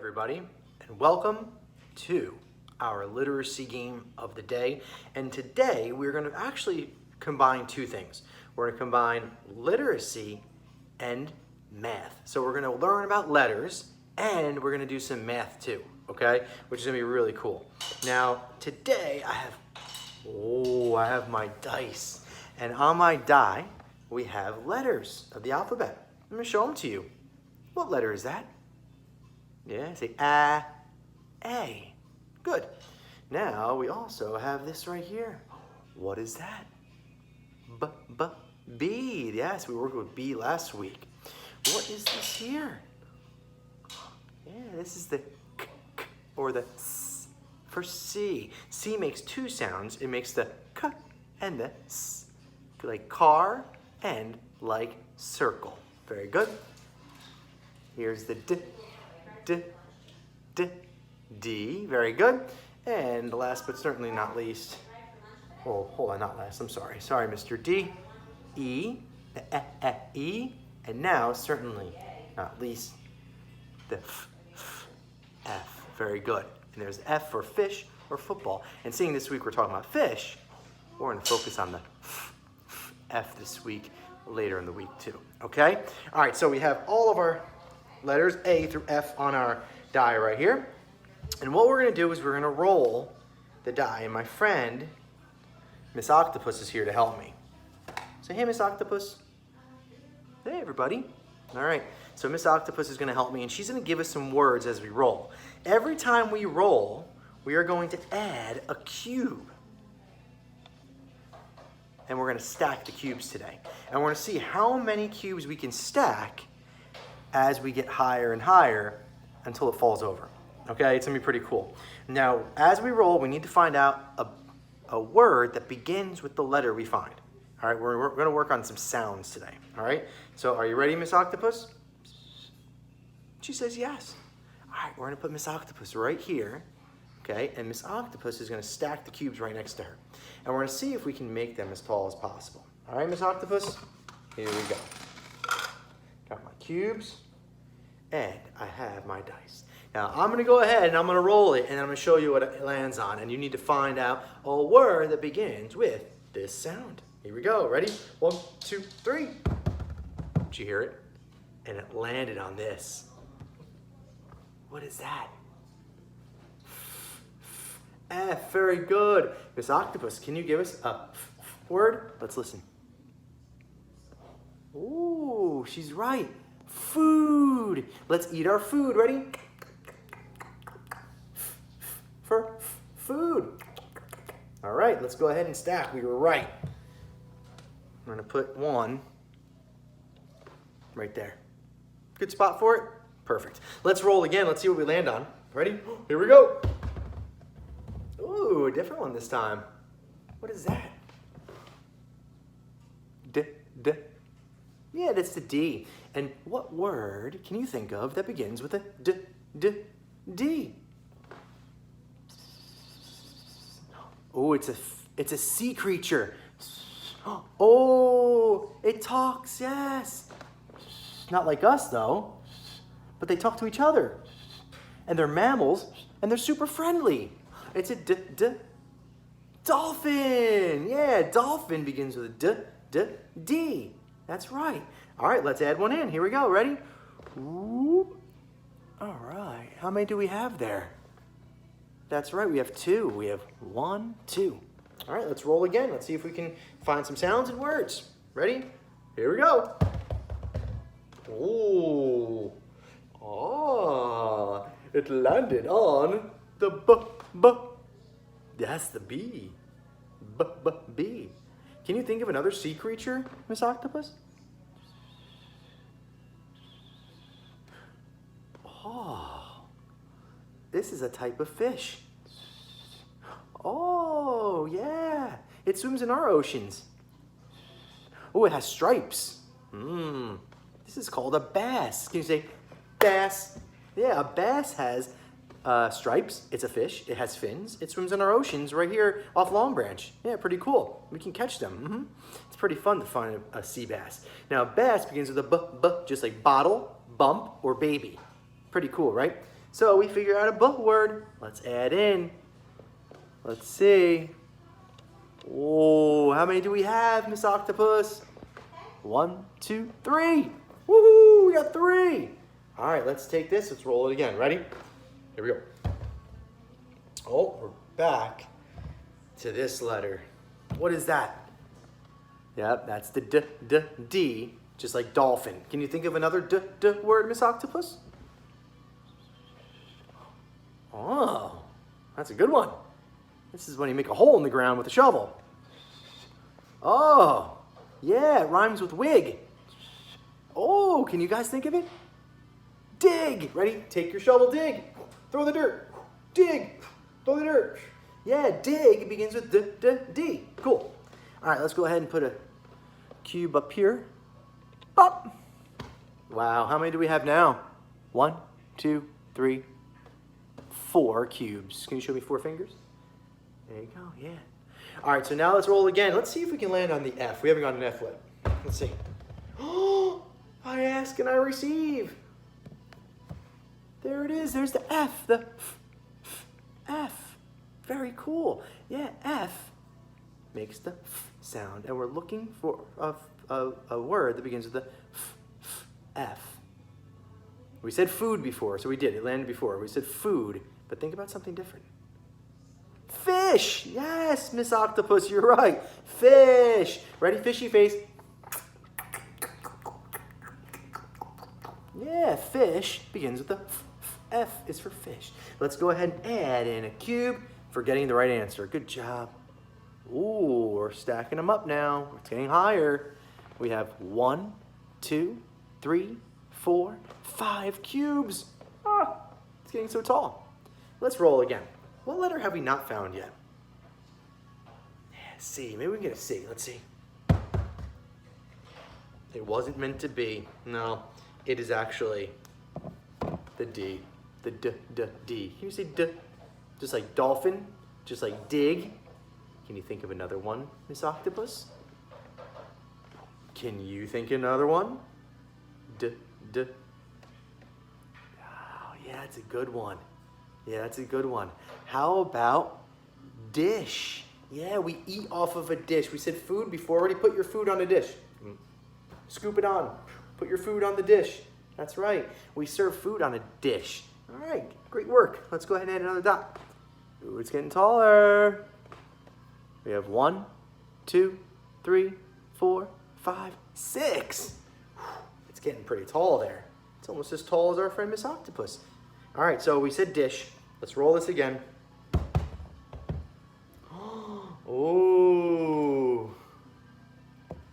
everybody, and welcome to our literacy game of the day. And today we're going to actually combine two things. We're going to combine literacy and math. So we're going to learn about letters and we're going to do some math too, okay? Which is going to be really cool. Now, today I have my dice. And on my die, we have letters of the alphabet. I'm going to show them to you. What letter is that? Yeah, say A. Good. Now we also have this right here. What is that? B. Yes, we worked with B last week. What is this here? Yeah, this is the k or the s for C. C makes two sounds. It makes the k and the s, like car and like circle. Very good. Here's the D. Very good. And last but certainly not least, oh, hold on, not last, I'm sorry. Sorry, Mr. D. E. E. And now, certainly not least, the F. Very good. And there's F for fish or football. And seeing this week we're talking about fish, we're going to focus on the F this week, later in the week too. Okay? All right, so we have all of our letters A through F on our die right here. And what we're going to do is we're going to roll the die. And my friend, Miss Octopus, is here to help me. Say, hey, Miss Octopus. Hey, everybody. All right. So Miss Octopus is going to help me, and she's going to give us some words as we roll. Every time we roll, we are going to add a cube. And we're going to stack the cubes today. And we're going to see how many cubes we can stack as we get higher and higher until it falls over. Okay, it's gonna be pretty cool. Now, as we roll, we need to find out a word that begins with the letter we find. All right, we're gonna work on some sounds today. All right, so are you ready, Miss Octopus? She says yes. All right, we're gonna put Miss Octopus right here. Okay, and Miss Octopus is gonna stack the cubes right next to her. And we're gonna see if we can make them as tall as possible. All right, Miss Octopus, here we go. Got my cubes, and I have my dice. Now, I'm going to go ahead and I'm going to roll it, and I'm going to show you what it lands on. And you need to find out a word that begins with this sound. Here we go. Ready? 1, 2, 3. Did you hear it? And it landed on this. What is that? F. Very good. Miss Octopus, can you give us a word? Let's listen. Ooh, she's right. Food. Let's eat our food. Ready? For food. All right, let's go ahead and stack. We were right. I'm going to put one right there. Good spot for it? Perfect. Let's roll again. Let's see what we land on. Ready? Here we go. Ooh, a different one this time. What is that? Yeah, that's the D. And what word can you think of that begins with a D? Oh, it's a sea creature. Oh, it talks, yes. Not like us, though. But they talk to each other. And they're mammals, and they're super friendly. It's a dolphin. Yeah, dolphin begins with a D. That's right. All right, let's add one in. Here we go. Ready? Ooh. All right. How many do we have there? That's right. We have 2. We have 1, 2. All right, let's roll again. Let's see if we can find some sounds and words. Ready? Here we go. Ooh. Oh, it landed on the B. That's the B. B. Can you think of another sea creature, Miss Octopus? Oh, this is a type of fish. Oh, yeah. It swims in our oceans. Oh, it has stripes. This is called a bass. Can you say bass? Yeah, a bass has stripes. It's a fish. It has fins. It swims in our oceans right here off Long Branch. Yeah, pretty cool. We can catch them. It's pretty fun to find a sea bass. Now, bass begins with a b, just like bottle, bump, or baby. Pretty cool, right? So we figure out a book word. Let's add in. Let's see. Oh, how many do we have, Miss Octopus? 1, 2, 3. Woohoo, we got 3. All right, let's take this. Let's roll it again. Ready? Here we go. Oh, we're back to this letter. What is that? Yep, that's the D, just like dolphin. Can you think of another D word, Miss Octopus? Oh, that's a good one. This is when you make a hole in the ground with a shovel. Oh, yeah, it rhymes with wig. Oh, can you guys think of it? Dig. Ready? Take your shovel, dig. Throw the dirt. Dig. Throw the dirt. Yeah, dig begins with D. Cool. All right, let's go ahead and put a cube up here. Up. Wow, how many do we have now? 1, 2, 3, 4 cubes. Can you show me 4 fingers? There you go, yeah. All right, so now let's roll again. Let's see if we can land on the F. We haven't got an F yet. Let's see. Oh, I ask and I receive. There it is. There's the F. The F. Very cool. Yeah, F makes the F sound. And we're looking for a word that begins with the F. We said food before, so we did. It landed before. We said food, but think about something different. Fish. Yes, Miss Octopus, you're right. Fish. Ready, fishy face. Yeah, fish begins with the F is for fish. Let's go ahead and add in a cube for getting the right answer. Good job. Ooh, we're stacking them up now. It's getting higher. We have 1, 2, 3, 4, 5 cubes. Ah, it's getting so tall. Let's roll again. What letter have we not found yet? Yeah, C. Maybe we can get a C. Let's see. It wasn't meant to be. No, it is actually the D. The D. Can you say D? Just like dolphin? Just like dig? Can you think of another one, Miss Octopus? Can you think of another one? D. Oh, yeah, that's a good one. Yeah, that's a good one. How about dish? Yeah, we eat off of a dish. We said food before. Already put your food on a dish. Scoop it on. Put your food on the dish. That's right. We serve food on a dish. All right, great work. Let's go ahead and add another dot. Ooh, it's getting taller. We have 1, 2, 3, 4, 5, 6. It's getting pretty tall there. It's almost as tall as our friend Miss Octopus. All right, so we said dish. Let's roll this again. Oh,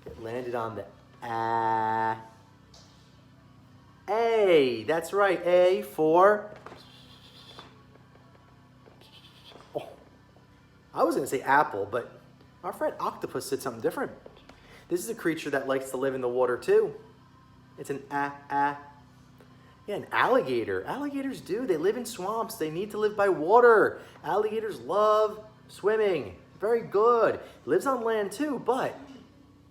it landed on the A. That's right, A for. Oh, I was gonna say apple, but our friend Octopus said something different. This is a creature that likes to live in the water too. It's an Yeah, an alligator. Alligators do. They live in swamps. They need to live by water. Alligators love swimming. Very good. Lives on land too, but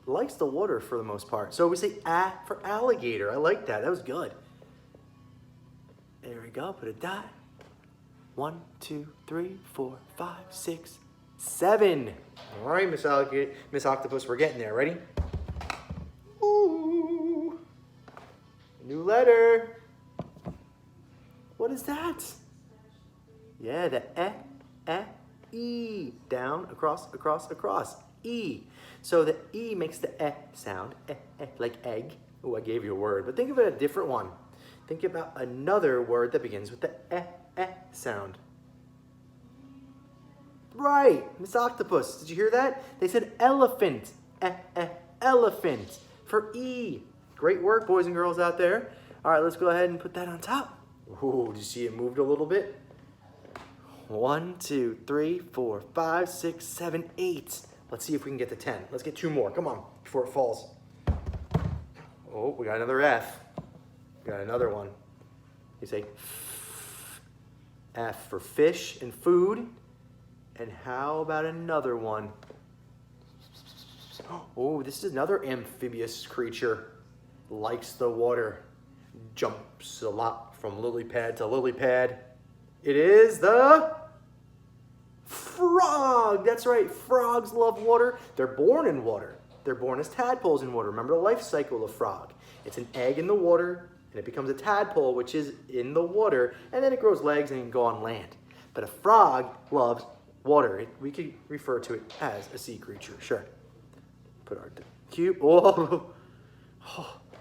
likes the water for the most part. So we say for alligator. I like that. That was good. There we go. Put a dot. 1, 2, 3, 4, 5, 6, 7. All right, Miss Octopus, we're getting there. Ready? Ooh. New letter. What is that? Yeah, the E. Down, across, across, across. E. So the E makes the sound, like egg. Oh, I gave you a word, but think of it a different one. Think about another word that begins with the sound. Right, Miss Octopus, did you hear that? They said elephant, elephant, for E. Great work, boys and girls out there. All right, let's go ahead and put that on top. Ooh, did you see it moved a little bit? 1, 2, 3, 4, 5, 6, 7, 8. Let's see if we can get to 10. Let's get 2 more. Come on, before it falls. Oh, we got another F. We got another one. You say F for fish and food. And how about another one? Oh, this is another amphibious creature. Likes the water. Jumps a lot from lily pad to lily pad. It is the frog. That's right, frogs love water. They're born in water. They're born as tadpoles in water. Remember the life cycle of frog. It's an egg in the water, and it becomes a tadpole, which is in the water, and then it grows legs and can go on land. But a frog loves water. We could refer to it as a sea creature, sure. Put our cube. Oh,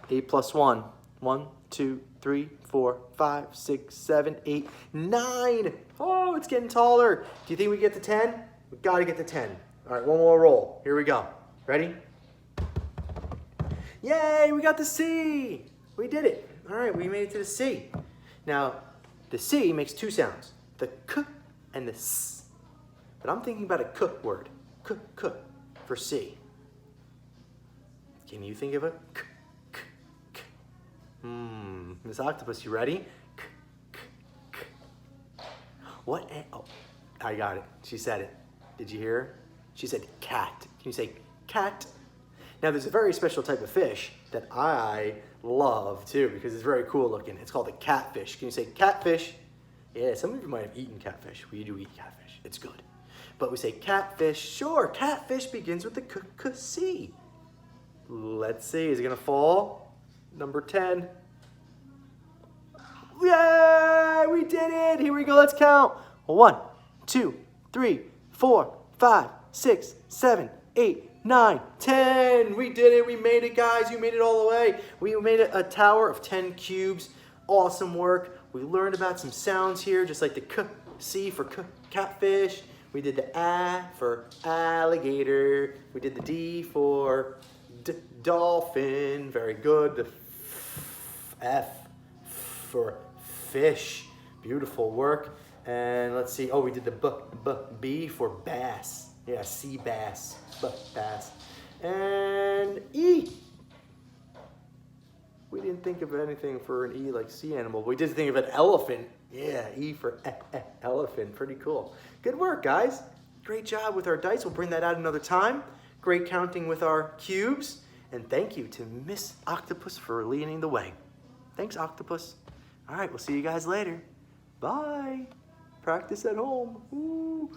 8 plus 1. 1, 2, 3, 4, 5, 6, 7, 8, 9. Oh, it's getting taller. Do you think we get to 10? We got to get to 10. All right, one more roll. Here we go. Ready? Yay, we got the C. We did it. All right, we made it to the C. Now, the C makes two sounds, the K and the S. But I'm thinking about a K word, K for C. Can you think of a K, K, K? Miss Octopus, you ready? K, K, K. What? Oh, I got it. She said it. Did you hear her? She said cat. Can you say cat? Now, there's a very special type of fish that I love too because it's very cool looking. It's called a catfish. Can you say catfish? Yeah, some of you might have eaten catfish. We do eat catfish. It's good. But we say catfish. Sure, catfish begins with the C. Let's see. Is it going to fall? Number 10. Yay! We did it. Here we go. Let's count. 1, 2, 3, 4, 5, 6, 7, 8, 9, 10. We did it. We made it, guys. You made it all the way. We made it a tower of 10 cubes. Awesome work. We learned about some sounds here, just like the C for catfish. We did the A for alligator. We did the D for dolphin. Very good. The F for fish. Beautiful work. And let's see. Oh, we did the B for bass. Yeah, sea bass. Bass. And E. We didn't think of anything for an E like sea animal. But we did think of an elephant. Yeah, E for elephant. Pretty cool. Good work, guys. Great job with our dice. We'll bring that out another time. Great counting with our cubes. And thank you to Miss Octopus for leading the way. Thanks, Octopus. All right, we'll see you guys later. Bye. Practice at home. Ooh.